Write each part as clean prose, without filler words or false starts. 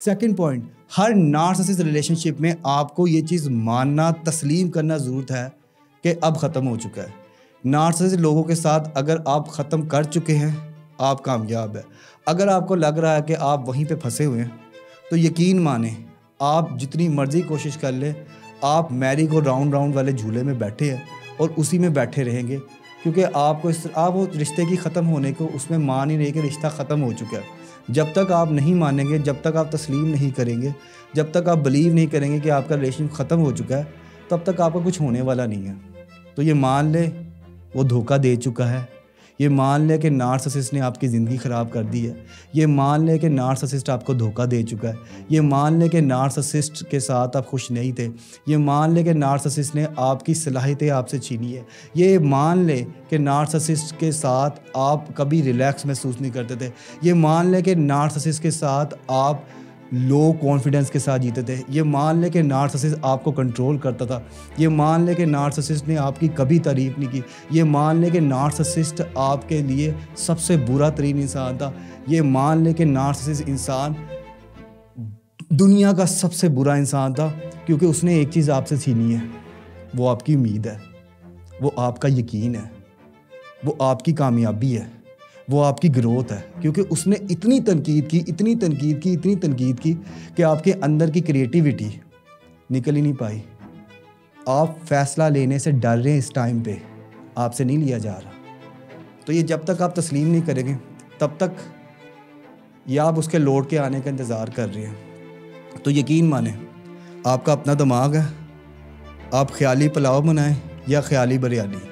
Second point, ہر narcissist relation شپ میں آپ کو یہ چیز ماننا، تسلیم کرنا ضرورت ہے کہ اب ختم ہو چکا ہے۔ نارسسسٹ لوگوں کے ساتھ اگر آپ ختم کر چکے ہیں، آپ کامیاب ہے۔ اگر آپ کو لگ رہا ہے کہ آپ وہیں پہ پھنسے ہوئے ہیں تو یقین مانیں، آپ جتنی مرضی کوشش کر لیں، آپ میری کو راؤنڈ والے جھولے میں بیٹھے ہیں اور اسی میں بیٹھے رہیں گے، کیونکہ آپ وہ رشتے کی ختم ہونے کو اس میں مان ہی رہے کہ رشتہ ختم ہو چکا ہے۔ جب تک آپ نہیں مانیں گے، جب تک آپ تسلیم نہیں کریں گے، جب تک آپ بلیو نہیں کریں گے کہ آپ کا ریلیشن ختم ہو چکا ہے، تب تک آپ کا کچھ ہونے والا نہیں ہے۔ تو یہ مان لے وہ دھوکہ دے چکا ہے، یہ مان لے کہ نارسسسٹ نے آپ کی زندگی خراب کر دی ہے، یہ مان لے کہ نارسسسٹ آپ کو دھوکہ دے چکا ہے، یہ مان لے کہ نارسسسٹ کے ساتھ آپ خوش نہیں تھے، یہ مان لے کہ نارسسسٹ نے آپ کی صلاحیتیں آپ سے چھینی ہے، یہ مان لے کہ نارسسسٹ کے ساتھ آپ کبھی ریلیکس محسوس نہیں کرتے تھے، یہ مان لے کہ نارسسسٹ کے ساتھ آپ لو کانفیڈنس کے ساتھ جیتے تھے، یہ مان لے کہ نارسسسٹ آپ کو کنٹرول کرتا تھا، یہ مان لے کہ نارسسسٹ نے آپ کی کبھی تعریف نہیں کی، یہ مان لے کہ نارسسسٹ آپ کے لیے سب سے برا ترین انسان تھا، یہ مان لے کہ نارسسسٹ انسان دنیا کا سب سے برا انسان تھا، کیونکہ اس نے ایک چیز آپ سے چھینی ہے، وہ آپ کی امید ہے، وہ آپ کا یقین ہے، وہ آپ کی کامیابی ہے، وہ آپ کی گروتھ ہے، کیونکہ اس نے اتنی تنقید کی کہ آپ کے اندر کی کریٹیوٹی نکل ہی نہیں پائی۔ آپ فیصلہ لینے سے ڈر رہے ہیں اس ٹائم پہ، آپ سے نہیں لیا جا رہا۔ تو یہ جب تک آپ تسلیم نہیں کریں گے تب تک یا آپ اس کے لوٹ کے آنے کا انتظار کر رہے ہیں۔ تو یقین مانیں، آپ کا اپنا دماغ ہے، آپ خیالی پلاؤ بنائیں یا خیالی بریانی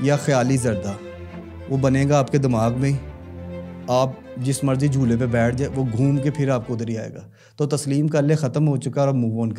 یا خیالی زردہ، وہ بنے گا آپ کے دماغ میں ہی، آپ جس مرضی جھولے پہ بیٹھ جائے وہ گھوم کے پھر آپ کو ادھر ہی آئے گا۔ تو تسلیم کر لے ختم ہو چکا اور اب موو آن کر